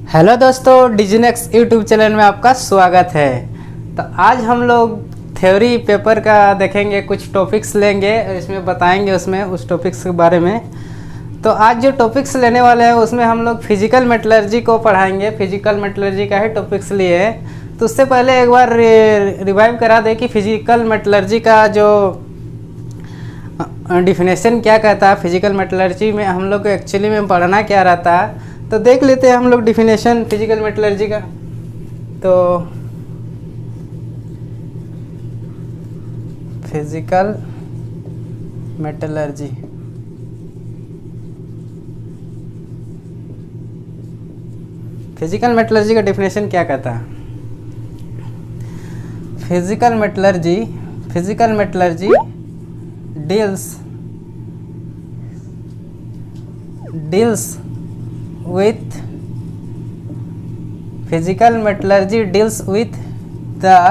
Hello दोस्तों, डिजिनेक्स YouTube channel में आपका स्वागत है। तो आज हम लोग थ्योरी पेपर का देखेंगे, कुछ टॉपिक्स लेंगे और इसमें बताएंगे उसमें उस टॉपिक्स के बारे में। तो आज जो टॉपिक्स लेने वाले हैं उसमें हम लोग फिजिकल मेटलर्जी को पढ़ाएंगे। फिजिकल मेटलर्जी का ही टॉपिक्स लिए हैं। तो उससे पहले एक बार रिवाइव करा दें कि फिजिकल मेटलर्जी का जो डिफिनेशन क्या कहता है। फिजिकल मेटलर्जी में हम लोग को एक्चुअली में पढ़ना क्या रहता है, तो देख लेते हैं हम लोग डिफिनेशन फिजिकल मेटलर्जी का। तो फिजिकल मेटलर्जी का डिफिनेशन क्या कहता है। Physical metallurgy deals with physical metallurgy deals with the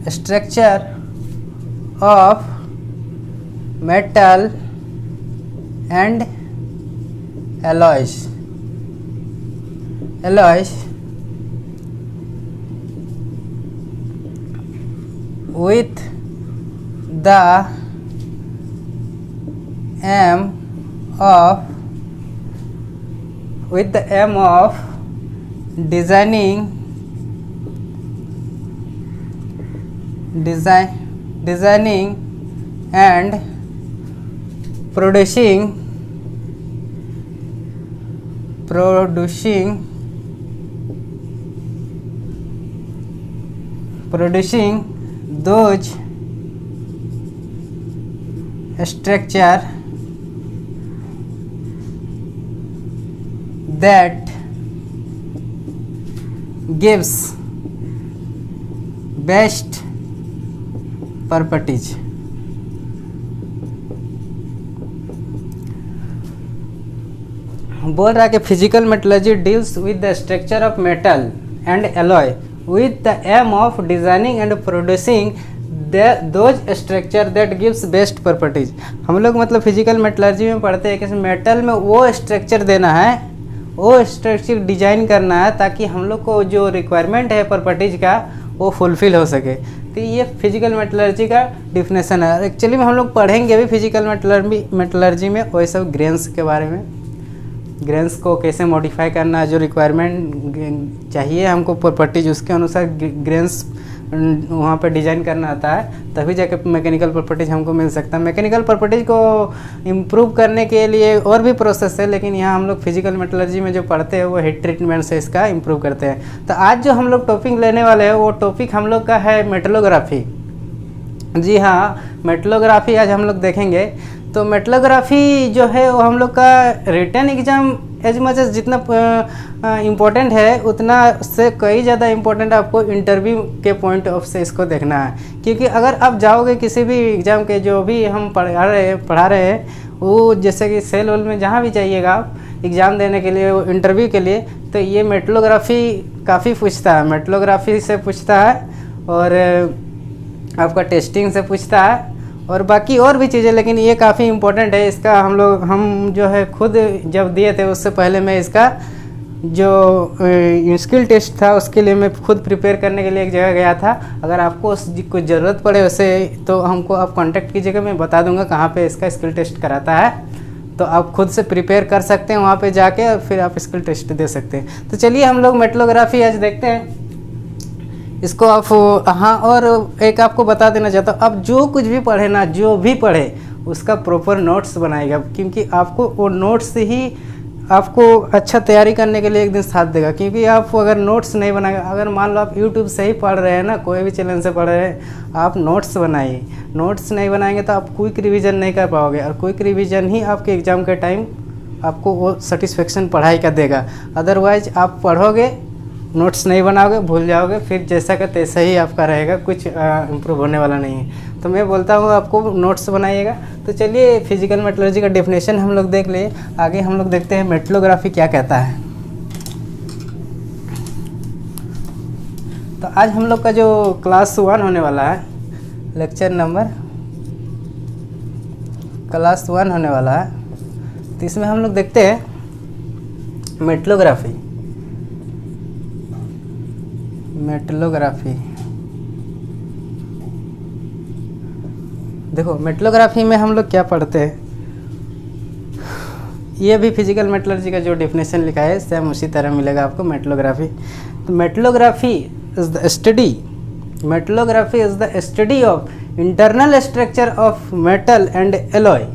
structure of metal and alloys with the aim of designing and producing those structure that gives best properties। बोल रहा है कि physical metallurgy deals with the structure of metal and alloy with the aim of designing and producing those structure that gives best properties। हम लोग मतलब physical metallurgy में पढ़ते हैं कि मेटल में वो स्ट्रक्चर देना है, वो स्ट्रक्चर डिजाइन करना है ताकि हम लोग को जो रिक्वायरमेंट है प्रॉपर्टीज का वो फुलफिल हो सके। तो ये फिजिकल मेटलर्जी का डिफिनेशन है। एक्चुअली में हम लोग पढ़ेंगे अभी फिजिकल मेटलर्जी में वही सब ग्रेन्स के बारे में, ग्रेन्स को कैसे मॉडिफाई करना, जो रिक्वायरमेंट चाहिए हमको प्रॉपर्टीज उसके अनुसार ग्रेन्स वहाँ पे डिज़ाइन करना आता है, तभी जाके मैकेनिकल प्रॉपर्टीज हमको मिल सकता है। मैकेनिकल प्रॉपर्टीज को इम्प्रूव करने के लिए और भी प्रोसेस है, लेकिन यहाँ हम लोग फिजिकल मेटलर्जी में जो पढ़ते हैं वो हीट ट्रीटमेंट से इसका इम्प्रूव करते हैं। तो आज जो हम लोग टॉपिक लेने वाले हैं वो टॉपिक हम लोग का है मेटलोग्राफी। जी हाँ, मेटलोग्राफी आज हम लोग देखेंगे। तो मेटलोग्राफी जो है वो हम लोग का written exam as much as जितना इम्पोर्टेंट है उतना से कई ज़्यादा इम्पोर्टेंट आपको इंटरव्यू के पॉइंट ऑफ से इसको देखना है। क्योंकि अगर आप जाओगे किसी भी एग्ज़ाम के जो भी हम पढ़ा रहे हैं वो जैसे कि सेल वोल में जहाँ भी जाइएगा आप एग्ज़ाम देने के लिए, वो इंटरव्यू के लिए, तो ये मेटलोग्राफी काफ़ी पूछता है। मेटलोग्राफी से पूछता है और आपका टेस्टिंग से पूछता है और बाकी और भी चीज़ें, लेकिन ये काफ़ी इम्पोर्टेंट है। इसका हम जो है खुद जब दिए थे उससे पहले मैं इसका जो स्किल टेस्ट था उसके लिए मैं खुद प्रिपेयर करने के लिए एक जगह गया था। अगर आपको कुछ ज़रूरत पड़े वैसे तो हमको आप कांटेक्ट कीजिएगा, मैं बता दूंगा कहाँ पे इसका स्किल टेस्ट कराता है। तो आप खुद से प्रिपेयर कर सकते हैं वहाँ पे जाके और फिर आप स्किल टेस्ट दे सकते हैं। तो चलिए हम लोग मेटलोग्राफी आज देखते हैं इसको आप। हाँ, और एक आपको बता देना चाहता हूँ, आप जो कुछ भी पढ़े ना, जो भी पढ़े उसका प्रॉपर नोट्स बनाएगा, क्योंकि आपको वो नोट्स ही आपको अच्छा तैयारी करने के लिए एक दिन साथ देगा। क्योंकि आप अगर नोट्स नहीं बनाएगा, अगर मान लो आप यूट्यूब से ही पढ़ रहे हैं ना, कोई भी चैनल से पढ़ रहे हैं, आप नोट्स बनाइए। नोट्स नहीं बनाएंगे तो आप क्विक रिवीजन नहीं कर पाओगे, और क्विक रिवीजन ही आपके एग्ज़ाम के टाइम आपको वो सेटिस्फेक्शन पढ़ाई का देगा। अदरवाइज आप पढ़ोगे, नोट्स नहीं बनाओगे, भूल जाओगे, फिर जैसा का तैसा ही आपका रहेगा, कुछ इम्प्रूव होने वाला नहीं है। तो मैं बोलता हूँ आपको नोट्स बनाइएगा। तो चलिए फिजिकल मेटलर्जी का डेफिनेशन हम लोग देख लिए, आगे हम लोग देखते हैं मेटलोग्राफी क्या कहता है। तो आज हम लोग का जो क्लास 1 होने वाला है, लेक्चर नंबर क्लास 1 होने वाला है, तो इसमें हम लोग देखते हैं मेटलोग्राफी। देखो मेटलोग्राफी में हम लोग क्या पढ़ते हैं, ये भी फिजिकल मेटलर्जी का जो डेफिनेशन लिखा है सेम उसी तरह मिलेगा आपको मेटलोग्राफी। तो metallography is the study of internal structure of metal and alloy.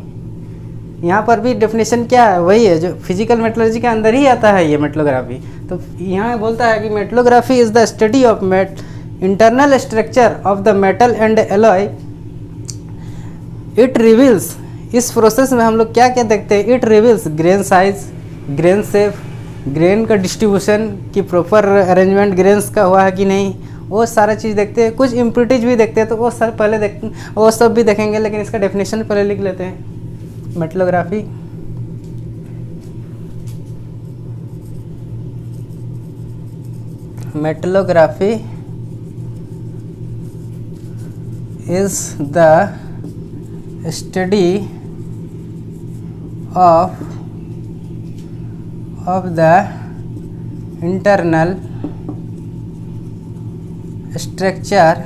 यहाँ पर भी डेफिनेशन क्या है, वही है जो फिजिकल मेटलर्जी के अंदर ही आता है ये मेटलोग्राफी। तो यहाँ बोलता है कि metallography is the study of internal structure of the metal and alloy. It reveals, इस प्रोसेस में हम लोग क्या क्या देखते हैं, it reveals grain size, grain shape, grain का डिस्ट्रीब्यूशन की प्रॉपर अरेंजमेंट ग्रेन्स का हुआ है कि नहीं, वो सारा चीज़ देखते हैं। कुछ इम्प्यूरिटीज भी देखते हैं, तो वो सब पहले वो सब भी देखेंगे, लेकिन इसका डेफिनेशन पहले लिख लेते हैं। मेटलोग्राफी is the study of the internal structure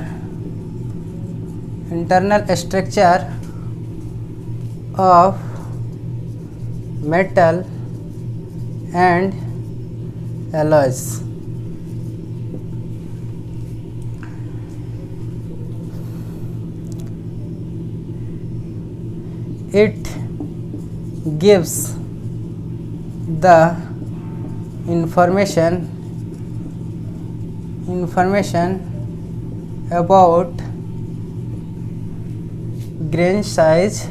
of metal and alloys। It gives the information about grain size,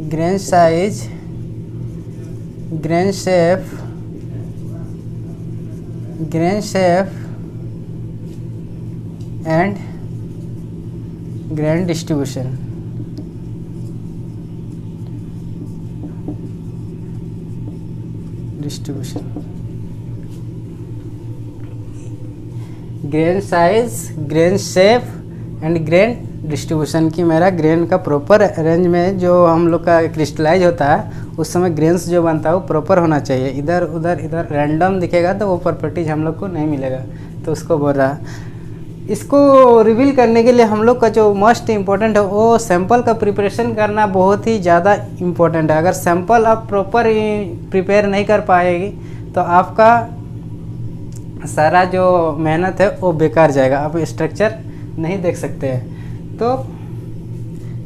grain shape, and grain distribution। Grain size, grain shape and grain distribution की मेरा grain का proper range में जो हम लोग का crystallise होता है उस समय ग्रेन्स जो बनता है वो प्रॉपर होना चाहिए। इधर उधर इधर रैंडम दिखेगा तो वो प्रॉपर्टीज हम लोग को नहीं मिलेगा, तो उसको बोल रहा। इसको रिवील करने के लिए हम लोग का जो मोस्ट इम्पोर्टेंट है वो सैंपल का प्रिपरेशन करना बहुत ही ज़्यादा इम्पोर्टेंट है। अगर सैंपल आप प्रॉपर प्रिपेयर नहीं कर पाएगी तो आपका सारा जो मेहनत है वो बेकार जाएगा, आप स्ट्रक्चर नहीं देख सकते हैं। तो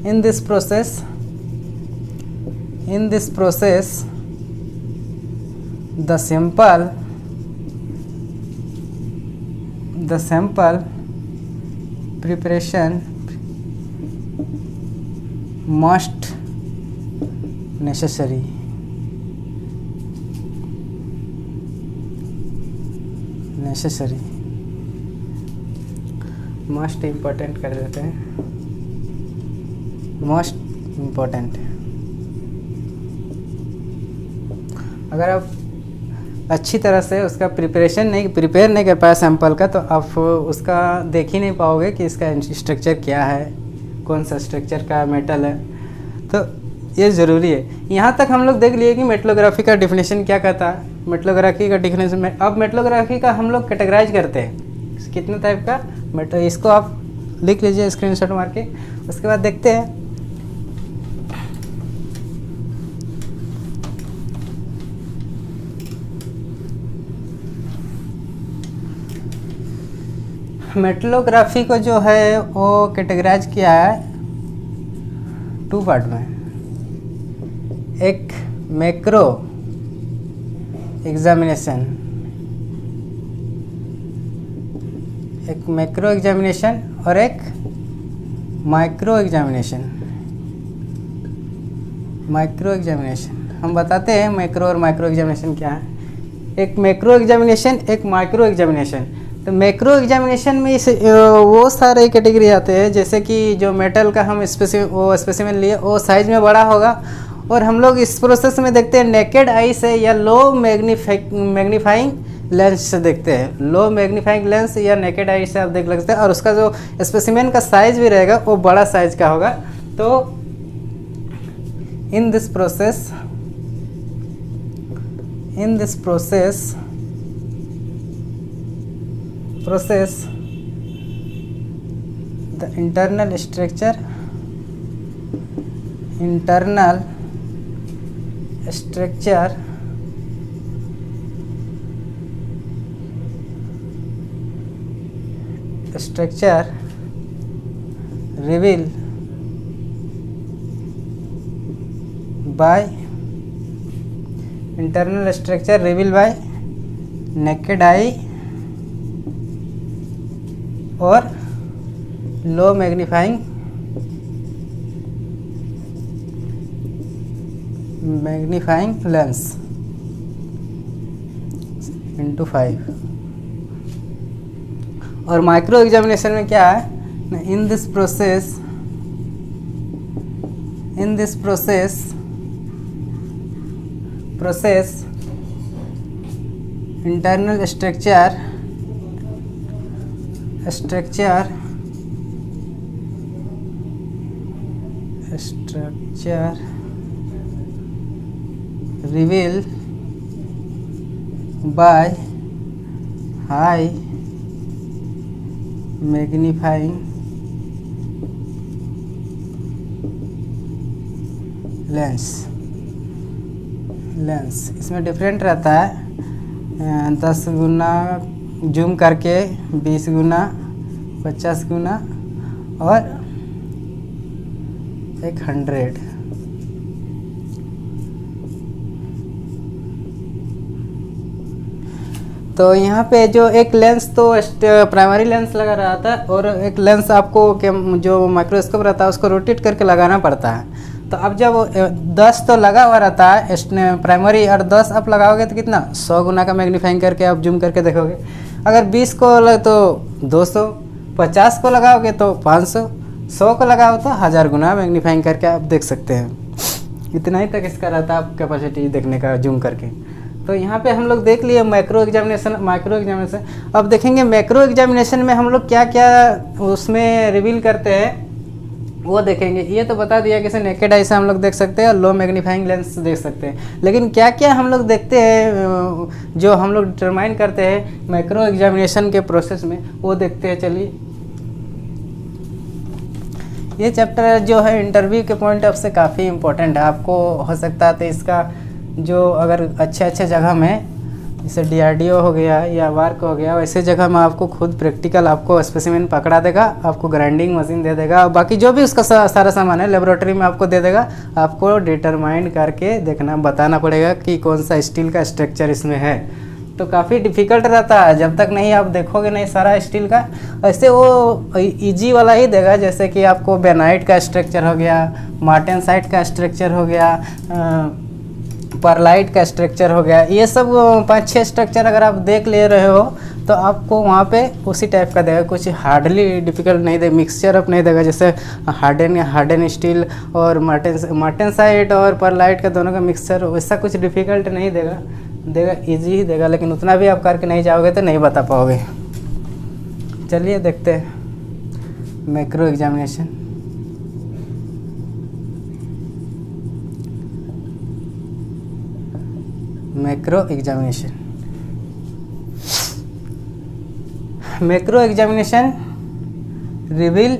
in this process the sample preparation must necessary। Most important कर देते हैं, मोस्ट इम्पोर्टेंट। अगर आप अच्छी तरह से उसका प्रिपेयर नहीं कर पाए सैंपल का, तो आप उसका देख ही नहीं पाओगे कि इसका स्ट्रक्चर क्या है, कौन सा स्ट्रक्चर का मेटल है। तो ये ज़रूरी है। यहाँ तक हम लोग देख लिए कि मेटलोग्राफी का डिफिनेशन क्या कहता है। मेटलोग्राफी का डिफिनेशन में अब मेटलोग्राफी का हम लोग कैटेगराइज करते हैं कितने टाइप का मेटल, इसको आप लिख लीजिए स्क्रीनशॉट मार के। उसके बाद देखते हैं मेटलोग्राफी को जो है वो कैटेगराइज किया है 2 पार्ट में। एक मैक्रो एग्जामिनेशन और एक माइक्रो एग्जामिनेशन। हम बताते हैं मैक्रो और माइक्रो एग्जामिनेशन क्या है। एक मैक्रो एग्जामिनेशन, एक माइक्रो एग्जामिनेशन। तो मैक्रो एग्जामिनेशन में वो सारे कैटेगरी आते हैं, जैसे कि जो मेटल का हम स्पेसिमेन लिए वो साइज में बड़ा होगा, और हम लोग इस प्रोसेस में देखते हैं नेकेड आई से या लो मैग्नीफाइंग लेंस से देखते हैं। लो मैग्नीफाइंग लेंस या नेकेड आई से आप देख सकते हैं, और उसका जो स्पेसिमेन का साइज भी रहेगा वो बड़ा साइज का होगा। तो in this process the internal structure revealed by naked eye or low magnifying lens into 5। और माइक्रो एग्जामिनेशन में क्या है, in this process internal structure revealed by high magnifying lens. इसमें डिफरेंट रहता है, 10 गुना जूम करके, 20 गुना, 50 गुना और 100। तो यहाँ पे जो एक लेंस तो प्राइमरी लेंस लगा रहा था और एक लेंस आपको जो माइक्रोस्कोप रहता है उसको रोटेट करके लगाना पड़ता है। तो अब जब 10 तो लगा हुआ रहता है प्राइमरी और 10 आप लगाओगे तो कितना 100 गुना का मैग्नीफाइंग करके आप जूम करके देखोगे। अगर 20 को तो 200, 50 को लगाओगे तो 500, 100 को लगाओ तो 1000 गुना मैग्नीफाइंग करके आप देख सकते हैं। इतना ही तक इसका रहता है आप कैपेसिटी देखने का जूम करके। तो यहाँ पे हम लोग देख लिए माइक्रो एग्जामिनेशन। अब देखेंगे मैक्रो एग्जामिनेशन में हम लोग क्या क्या उसमें रिवील करते हैं वो देखेंगे। ये तो बता दिया कि नेकेड आई से हम लोग देख सकते हैं और लो मैग्नीफाइंग लेंस देख सकते हैं, लेकिन क्या क्या हम लोग देखते हैं जो हम लोग डिटरमाइन करते हैं मैक्रो एग्जामिनेशन के प्रोसेस में, वो देखते हैं। चलिए, ये चैप्टर जो है इंटरव्यू के पॉइंट ऑफ से काफ़ी इम्पोर्टेंट है। आपको हो सकता है तो इसका जो अगर अच्छे जगह में जैसे DRDO हो गया या वार्क हो गया, वैसे जगह में आपको खुद प्रैक्टिकल आपको स्पेसिमेन पकड़ा देगा, आपको ग्राइंडिंग मशीन दे देगा और बाकी जो भी उसका सारा सामान है लेबोरेटरी में आपको दे देगा। आपको डिटरमाइन करके बताना पड़ेगा कि कौन सा स्टील का स्ट्रक्चर इसमें है। तो काफ़ी डिफ़िकल्ट रहता है जब तक नहीं आप देखोगे नहीं सारा स्टील का। ऐसे वो इजी वाला ही देगा, जैसे कि आपको बेनाइट का स्ट्रक्चर हो गया, मार्टेनसाइट का स्ट्रक्चर हो गया, परलाइट का स्ट्रक्चर हो गया। ये सब 5-6 स्ट्रक्चर अगर आप देख ले रहे हो तो आपको वहाँ पे उसी टाइप का देगा, कुछ हार्डली डिफ़िकल्ट नहीं देगा, मिक्सचर अप नहीं देगा। जैसे हार्डन स्टील और मार्टेनसाइट और परलाइट का दोनों का मिक्सचर, वैसा कुछ डिफ़िकल्ट नहीं देगा इजी ही देगा, लेकिन उतना भी आप करके नहीं जाओगे तो नहीं बता पाओगे। चलिए देखते हैं macro examination. Macro examination reveal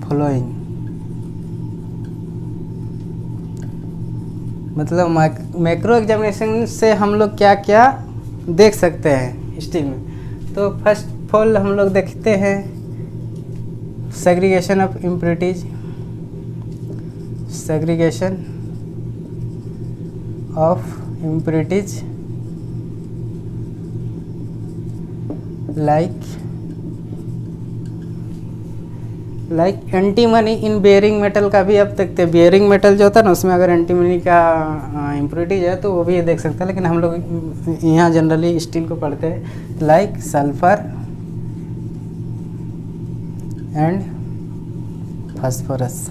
following, मतलब मैक्रो एग्जामिनेशन से हम लोग क्या क्या देख सकते हैं स्टील में। तो फर्स्ट ऑफ ऑल हम लोग देखते हैं segregation of impurities, like antimony in bearing metal का भी आप देखते हैं। बेयरिंग मेटल जो होता है ना उसमें अगर एंटीमनी का इम्प्योरिटीज है तो वो भी देख सकते हैं, लेकिन हम लोग यहाँ जनरली स्टील को पढ़ते हैं। Like sulphur and phosphorus,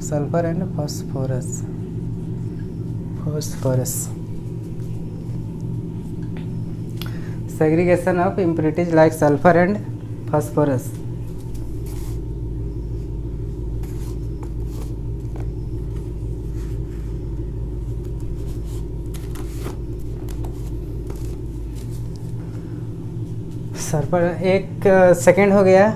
sulphur and phosphorus. Segregation of impurities like sulfur and phosphorus. Sulphur, एक सेकेंड हो गया।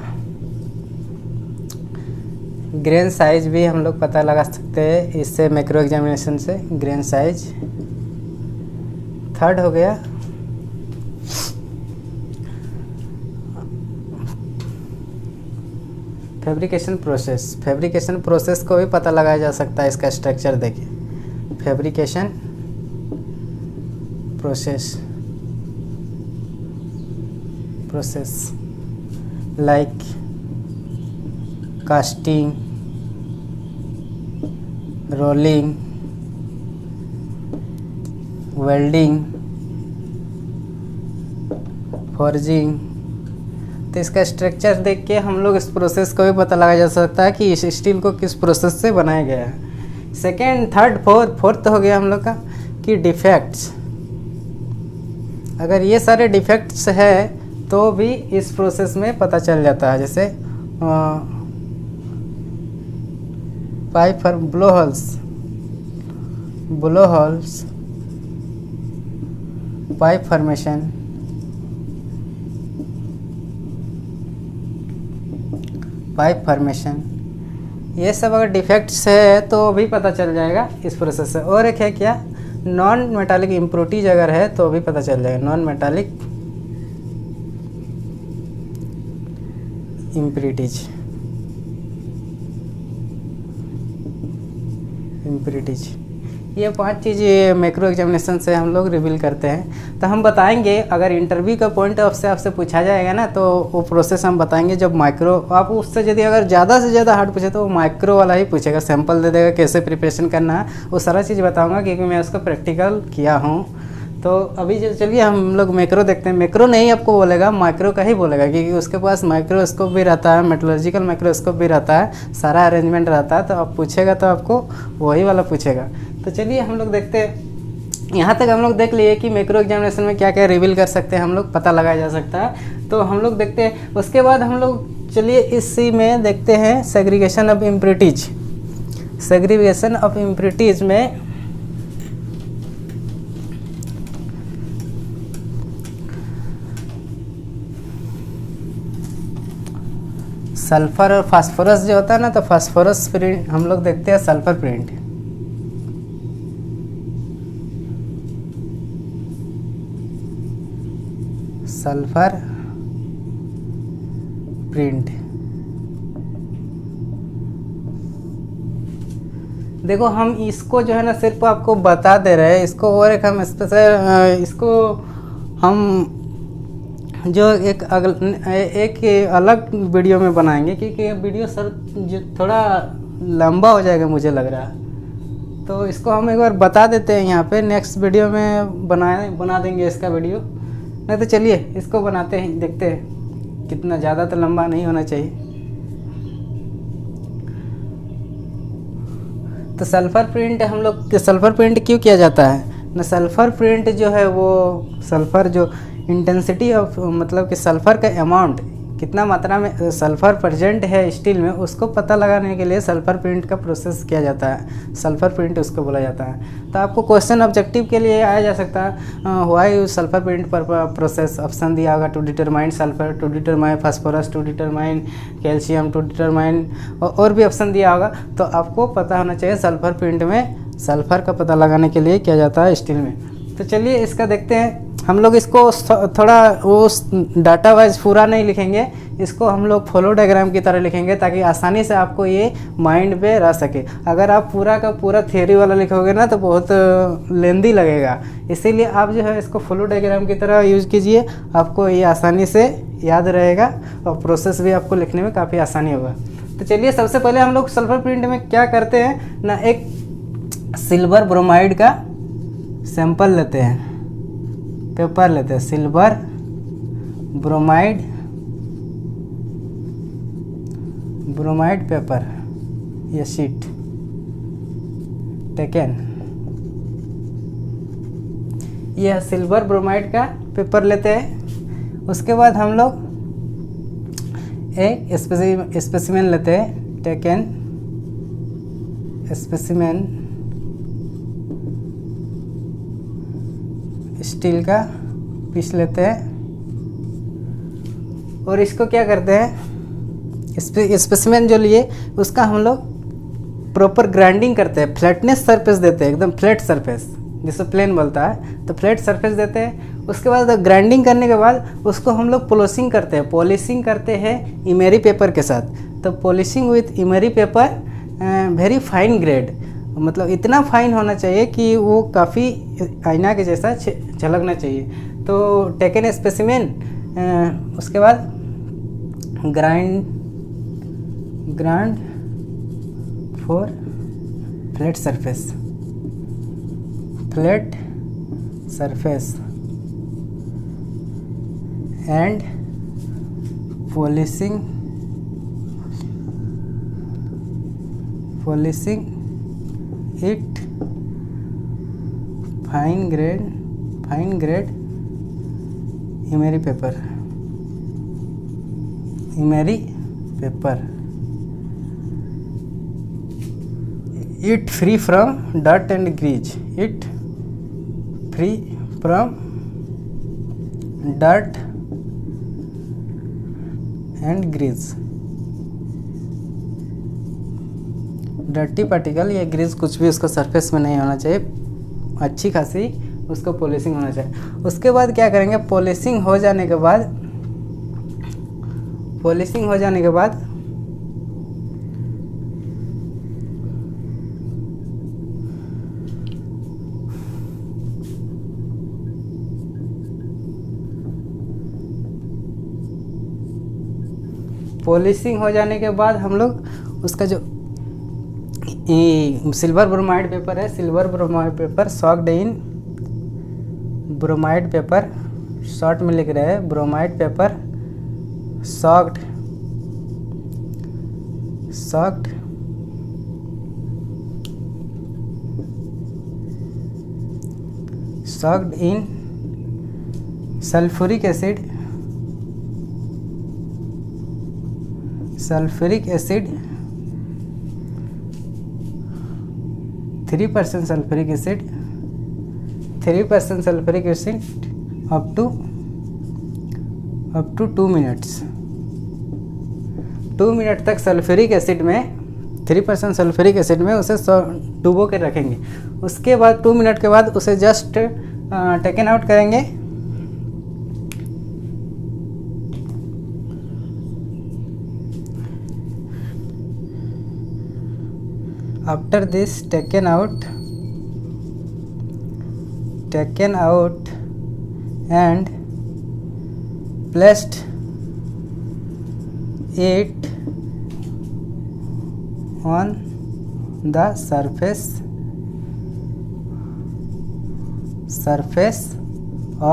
ग्रेन साइज भी हम लोग पता लगा सकते हैं इससे, मैक्रो एग्जामिनेशन से, ग्रेन साइज। थर्ड हो गया फैब्रिकेशन प्रोसेस। फैब्रिकेशन प्रोसेस को भी पता लगाया जा सकता है इसका स्ट्रक्चर देखिए। Fabrication process like casting, rolling, welding, forging. तो इसका स्ट्रक्चर देख के हम लोग इस प्रोसेस को भी पता लगाया जा सकता है कि इस स्टील को किस प्रोसेस से बनाया गया है। सेकेंड, थर्ड, फोर्थ हो गया हम लोग का कि डिफेक्ट्स। अगर ये सारे डिफेक्ट्स है तो भी इस प्रोसेस में पता चल जाता है। जैसे pipe for blow holes, pipe formation, ये सब अगर डिफेक्ट्स है तो भी पता चल जाएगा इस प्रोसेस से। और एक है क्या, नॉन मेटालिक इम्प्योरिटीज अगर है तो भी पता चल जाएगा। नॉन मेटालिक इम्प्योरिटीज, ये 5 चीज़ मैक्रो एग्जामिनेशन से हम लोग रिवील करते हैं। तो हम बताएंगे, अगर इंटरव्यू का पॉइंट ऑफ से आपसे पूछा जाएगा ना तो वो प्रोसेस हम बताएंगे। जब माइक्रो, आप उससे यदि अगर ज़्यादा से ज़्यादा हार्ड पूछे तो वो माइक्रो वाला ही पूछेगा, सैंपल दे देगा कैसे प्रिपरेशन करना है, वो सारा चीज़ बताऊँगा क्योंकि मैं उसको प्रैक्टिकल किया हूँ। तो अभी चलिए हम लोग मैक्रो देखते हैं। मैक्रो नहीं आपको बोलेगा, माइक्रो का ही बोलेगा क्योंकि उसके पास माइक्रोस्कोप भी रहता है, मेटलर्जिकल माइक्रोस्कोप भी रहता है, सारा अरेंजमेंट रहता है। तो आप पूछेगा तो आपको वही वाला पूछेगा। तो चलिए हम लोग देखते हैं। यहाँ तक हम लोग देख लिए कि मैक्रो एग्जामिनेशन में क्या क्या रिवील कर सकते हैं हम लोग, पता लगाया जा सकता है। तो हम लोग देखते हैं। उसके बाद हम लोग चलिए इसी में देखते हैं segregation of impurities. Segregation of impurities में सल्फर और फास्फोरस जो होता है ना, तो फास्फोरस प्रिंट हम लोग देखते हैं। Sulphur print, sulphur print. देखो हम इसको जो है ना सिर्फ आपको बता दे रहे हैं इसको, और एक हम स्पेशल इसको हम जो एक अलग वीडियो में बनाएंगे क्योंकि ये वीडियो सर थोड़ा लंबा हो जाएगा मुझे लग रहा है। तो इसको हम एक बार बता देते हैं यहाँ पे, नेक्स्ट वीडियो में बना देंगे इसका वीडियो। नहीं तो चलिए इसको बनाते हैं, देखते हैं कितना, ज़्यादा तो लंबा नहीं होना चाहिए। तो सल्फ़र प्रिंट हम लोग, सल्फ़र प्रिंट क्यों किया जाता है ना, सल्फ़र प्रिंट जो है वो सल्फ़र जो इंटेंसिटी ऑफ, मतलब कि सल्फ़र का अमाउंट कितना मात्रा में सल्फ़र प्रेजेंट है स्टील में, उसको पता लगाने के लिए सल्फ़र प्रिंट का प्रोसेस किया जाता है। सल्फ़र प्रिंट उसको बोला जाता है। तो आपको क्वेश्चन ऑब्जेक्टिव के लिए आया जा सकता है, व्हाई यूज सल्फ़र प्रिंट पर प्रोसेस। ऑप्शन दिया होगा to determine sulphur, to determine phosphorus, to determine calcium, to determine, और भी ऑप्शन दिया होगा। तो आपको पता होना चाहिए सल्फ़र प्रिंट में सल्फ़र का पता लगाने के लिए किया जाता है स्टील में। तो चलिए इसका देखते हैं। हम लोग इसको थोड़ा वो डाटा वाइज पूरा नहीं लिखेंगे, इसको हम लोग फ्लो डायग्राम की तरह लिखेंगे ताकि आसानी से आपको ये माइंड पे रह सके। अगर आप पूरा का पूरा थियोरी वाला लिखोगे ना तो बहुत लेंदी लगेगा, इसीलिए आप जो है इसको फ्लो डायग्राम की तरह यूज़ कीजिए, आपको ये आसानी से याद रहेगा और प्रोसेस भी आपको लिखने में काफ़ी आसानी होगा। तो चलिए सबसे पहले हम लोग सल्फ़र प्रिंट में क्या करते हैं ना, एक सिल्वर ब्रोमाइड का सैंपल लेते हैं, पेपर लेते हैं, सिल्वर ब्रोमाइड पेपर, ये शीट टेकन, यह सिल्वर ब्रोमाइड का पेपर लेते हैं। उसके बाद हम लोग एक स्पेसिमेन लेते हैं, टेकन स्पेसिमेन स्टील का पीस लेते हैं और इसको क्या करते हैं, स्पेसिमेन जो लिए उसका हम लोग प्रॉपर ग्राइंडिंग करते हैं, फ्लैटनेस सरफेस देते हैं, एकदम फ्लैट सरफेस जिसको प्लेन बोलता है, तो फ्लैट सरफेस देते हैं। उसके बाद ग्राइंडिंग करने के बाद उसको हम लोग पॉलिशिंग करते हैं इमेरी पेपर के साथ। तो polishing with emery paper very fine grade, मतलब इतना फाइन होना चाहिए कि वो काफ़ी आईना के जैसा झलकना चाहिए। तो टेकन स्पेसिमेन, उसके बाद grind for flat surface and polishing it fine grade emery paper it free from dirt and grease, dirty particle या ग्रीस कुछ भी उसको सरफेस में नहीं होना चाहिए, अच्छी खासी उसको पॉलिशिंग होना चाहिए। उसके बाद क्या करेंगे, पॉलिशिंग हो जाने के बाद हम लोग उसका जो सिल्वर ब्रोमाइड पेपर सॉक्ड इन ब्रोमाइड पेपर, शॉर्ट में लिख रहे हैं bromide paper socked in sulphuric acid 3% sulphuric acid up to 2 minutes 2 minute तक सल्फ्यूरिक एसिड में 3% सल्फ्यूरिक एसिड में उसे डुबो के रखेंगे। उसके बाद 2 मिनट के बाद उसे जस्ट टेकन आउट करेंगे। After this taken out and placed it on the surface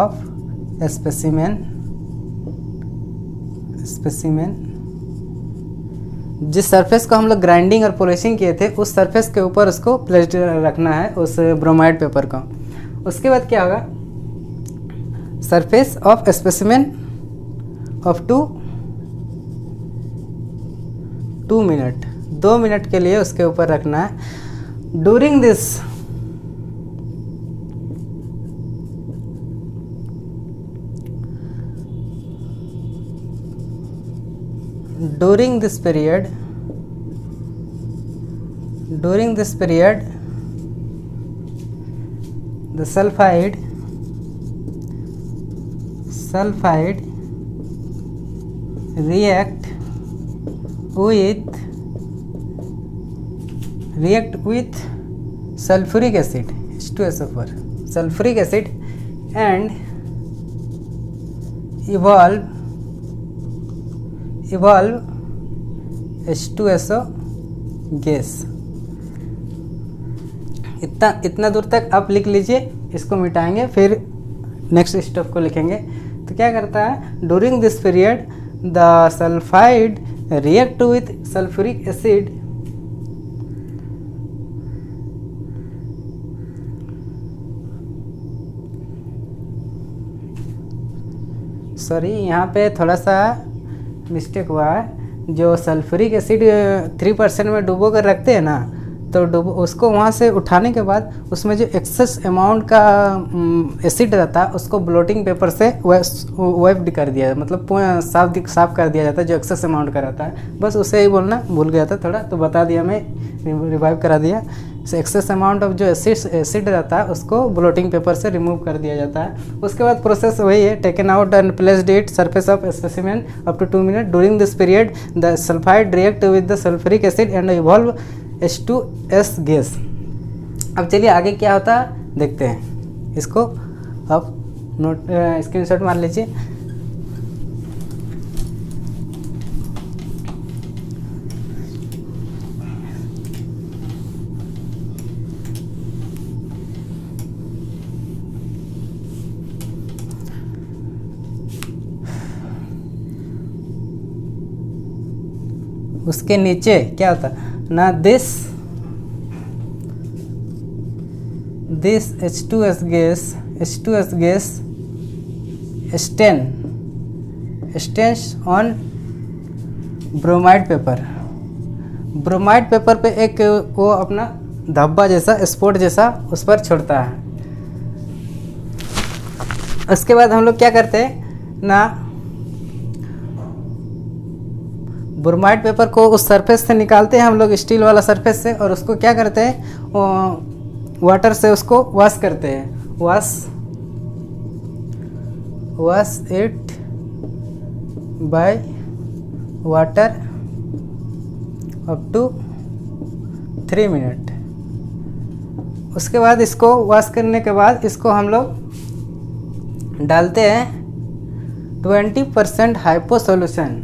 of a specimen जिस सरफेस को हम लोग ग्राइंडिंग और पॉलिशिंग किए थे उस सरफेस के ऊपर उसको प्लेस्ड रखना है, उस ब्रोमाइड पेपर को। उसके बाद क्या होगा, surface of specimen of 2 minute 2 minute के लिए उसके ऊपर रखना है। During this period the sulfide react with sulfuric acid H2SO4 sulfuric acid and evolve H2SO gas. इतना दूर तक आप लिख लीजिए, इसको मिटाएंगे फिर नेक्स्ट स्टेप को लिखेंगे। तो क्या करता है, during this period the sulphide react with sulphuric acid sorry यहाँ पे थोड़ा सा मिस्टेक हुआ है। जो सल्फ्यूरिक एसिड 3% में डुबो कर रखते हैं ना, तो उसको वहाँ से उठाने के बाद उसमें जो एक्सेस अमाउंट का एसिड रहता है उसको ब्लोटिंग पेपर से वाइप कर दिया, मतलब साफ कर दिया जाता है जो एक्सेस अमाउंट का रहता है। बस उसे ही बोलना भूल गया था थोड़ा, तो बता दिया मैं, रिवाइव करा दिया। एक्सेस अमाउंट ऑफ जो एसिड रहता है उसको ब्लोटिंग पेपर से रिमूव कर दिया जाता है। उसके बाद प्रोसेस वही है, taken out and placed it surface of specimen up to 2 minute. During this period the sulphide react with the sulphuric acid and evolve H2S gas. अब चलिए आगे क्या होता है देखते हैं, इसको आप स्क्रीनशॉट मार लीजिए। उसके नीचे क्या होता है ना, this H2S gas stains on bromide paper. Bromide paper पे एक वो अपना धब्बा जैसा, स्पॉट जैसा उस पर छोड़ता है। उसके बाद हम लोग क्या करते हैं ना, ब्रोमाइड पेपर को उस सरफेस से निकालते हैं हम लोग, स्टील वाला सरफेस से, और उसको क्या करते हैं वाटर से उसको वॉश करते हैं। Wash it by water up to 3 minute. उसके बाद इसको वॉश करने के बाद इसको हम लोग डालते हैं 20% hypo solution.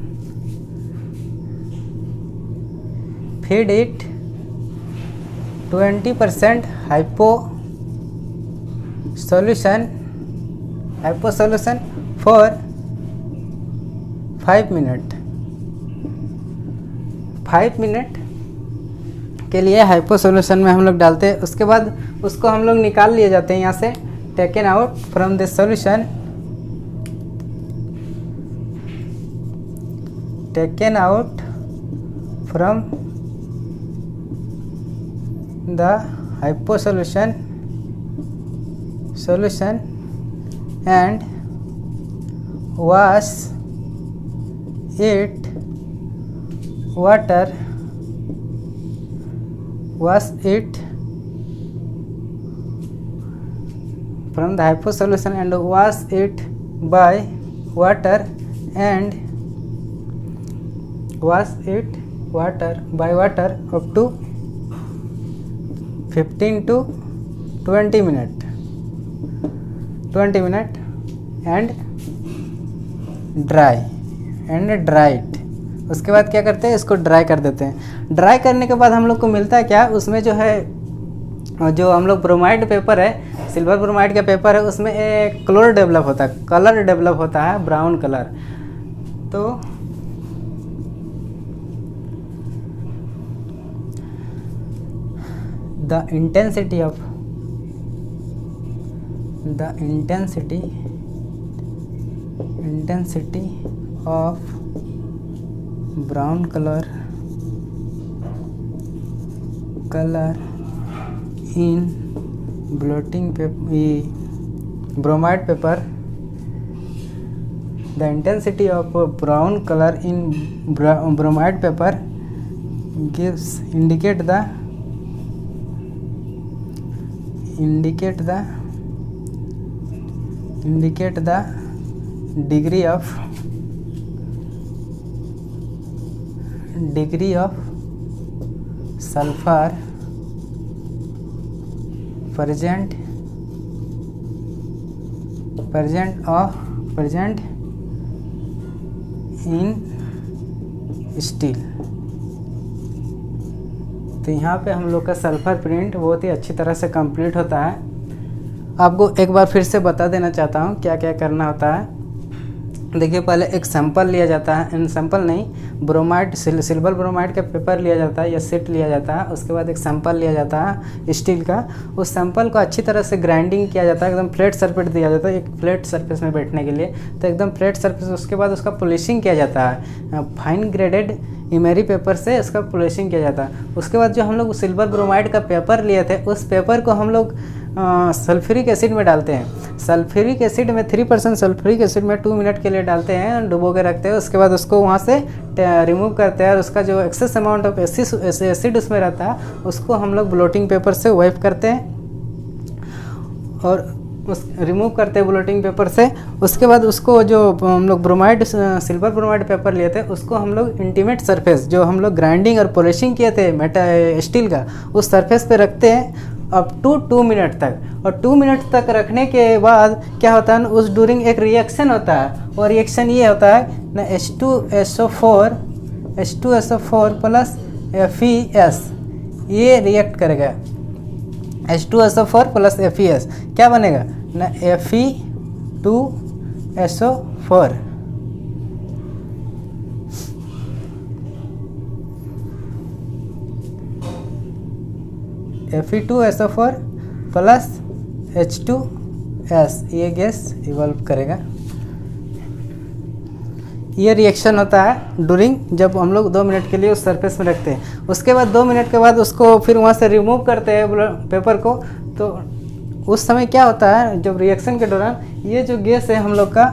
Feed it 20% hypo solution for 5 minute. 5 minute के लिए हाइपो सॉल्यूशन में हम लोग डालते हैं। उसके बाद उसको हम लोग निकाल लिए जाते हैं यहाँ से, taken out from this solution, taken out from the hypo solution and wash it from the hypo solution and wash it by water and up to 15 to 20 minute and dry it. उसके बाद क्या करते हैं, इसको dry कर देते हैं। Dry करने के बाद हम लोग को मिलता है क्या, उसमें जो है, जो हम लोग ब्रोमाइड पेपर है, सिल्वर ब्रोमाइड का पेपर है, उसमें एक कलर डेवलप होता है ब्राउन कलर। तो the intensity of brown color in blotting paper, bromide paper, the intensity of brown color in bromide paper indicate the degree of sulfur present in steel। तो यहाँ पे हम लोग का सल्फर प्रिंट बहुत ही अच्छी तरह से कंप्लीट होता है। आपको एक बार फिर से बता देना चाहता हूँ क्या क्या करना होता है। देखिए पहले एक सैंपल लिया जाता है, इन सैंपल नहीं, ब्रोमाइड सिल्वर ब्रोमाइड का पेपर लिया जाता है या सीट लिया जाता है। उसके बाद एक सैंपल लिया जाता है स्टील का। उस सैंपल को अच्छी तरह से ग्राइंडिंग किया जाता है, एकदम फ्लैट सरफेस दिया जाता है, एक फ्लैट सरफेस में बैठने के लिए, तो एकदम फ्लैट सरफेस। उसके बाद उसका पॉलिशिंग किया जाता है, फाइन ग्रेडेड इमेरी पेपर से इसका पॉलिशिंग किया जाता है। उसके बाद जो हम लोग सिल्वर ब्रोमाइड का पेपर लिए थे, उस पेपर को हम लोग सल्फ्यूरिक एसिड में डालते हैं। सल्फ्यूरिक एसिड में 3% सल्फ्यूरिक एसिड में 2 मिनट के लिए डालते हैं, डुबो के रखते हैं। उसके बाद उसको वहाँ से रिमूव करते हैं और उसका जो एक्सेस अमाउंट ऑफ एसिड उसमें रहता है उसको हम लोग ब्लोटिंग पेपर से वाइप करते हैं और उस रिमूव करते हैं ब्लोटिंग पेपर से। उसके बाद उसको जो हम लोग ब्रोमाइड सिल्वर ब्रोमाइड पेपर लिए थे उसको हम लोग इंटीमेट सरफेस, जो हम लोग ग्राइंडिंग और पॉलिशिंग किए थे स्टील का, उस सरफेस पे रखते हैं अप टू 2 मिनट तक। और 2 मिनट तक रखने के बाद क्या होता है, उस ड्यूरिंग एक रिएक्शन होता है, और रिएक्शन ये होता है ना, H2SO4 प्लस FeS ये रिएक्ट करेगा। H2SO4 प्लस FeS क्या बनेगा ना, Fe2SO4। Fe2SO4 प्लस H2S ये गैस इवॉल्व करेगा। ये रिएक्शन होता है ड्यूरिंग जब हम लोग 2 मिनट के लिए उस सरफेस में रखते हैं। उसके बाद 2 मिनट के बाद उसको फिर वहाँ से रिमूव करते हैं पेपर को। तो उस समय क्या होता है, जब रिएक्शन के दौरान ये जो गैस है हम लोग का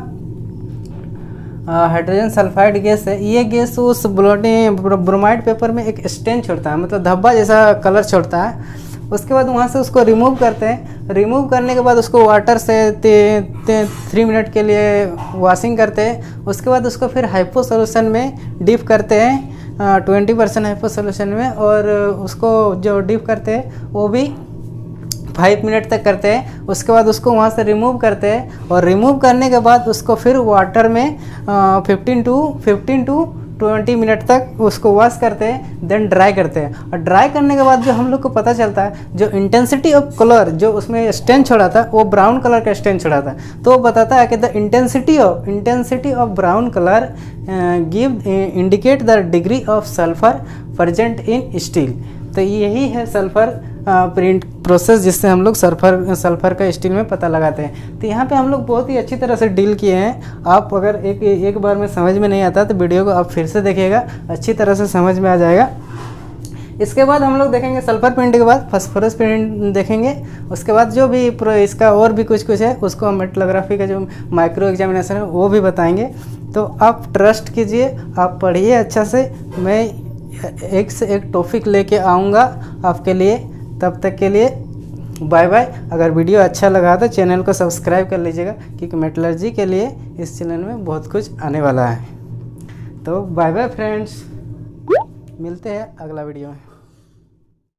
हाइड्रोजन सल्फाइड गैस है, ये गैस उस ब्रोमाइड पेपर में एक स्टेन छोड़ता है, मतलब धब्बा जैसा कलर छोड़ता है। उसके बाद वहाँ से उसको रिमूव करते हैं। रिमूव करने के बाद उसको वाटर से 3 मिनट के लिए वॉशिंग करते हैं। उसके बाद उसको फिर हाइपो सोल्यूशन में डिप करते हैं, 20% हाइपो सोल्यूशन में, और उसको जो डिप करते हैं वो भी 5 मिनट तक करते हैं। उसके बाद उसको वहाँ से रिमूव करते हैं, और रिमूव करने के बाद उसको फिर वाटर में 15 टू 20 मिनट तक उसको वॉश करते हैं, देन ड्राई करते हैं। और ड्राई करने के बाद जो हम लोग को पता चलता है, जो इंटेंसिटी ऑफ कलर जो उसमें स्टेन छोड़ा था वो ब्राउन कलर का स्टेन छोड़ा था, तो वो बताता है कि the intensity of brown colour give indicate the degree of sulphur present in steel. तो यही है सल्फर प्रिंट प्रोसेस, जिससे हम लोग सल्फर का स्टील में पता लगाते हैं। तो यहाँ पे हम लोग बहुत ही अच्छी तरह से डील किए हैं। आप अगर एक बार में समझ में नहीं आता तो वीडियो को आप फिर से देखिएगा, अच्छी तरह से समझ में आ जाएगा। इसके बाद हम लोग देखेंगे सल्फर प्रिंट के बाद फास्फोरस प्रिंट देखेंगे। उसके बाद जो भी इसका और भी कुछ है उसको हम मेटलोग्राफी का जो माइक्रो एग्जामिनेशन है वो भी बताएंगे। तो आप ट्रस्ट कीजिए, आप पढ़िए अच्छा से। मैं एक से एक टॉपिक लेके आऊँगा आपके लिए। तब तक के लिए बाय बाय। अगर वीडियो अच्छा लगा तो चैनल को सब्सक्राइब कर लीजिएगा, क्योंकि मेटलर्जी के लिए इस चैनल में बहुत कुछ आने वाला है। तो बाय बाय फ्रेंड्स, मिलते हैं अगला वीडियो में।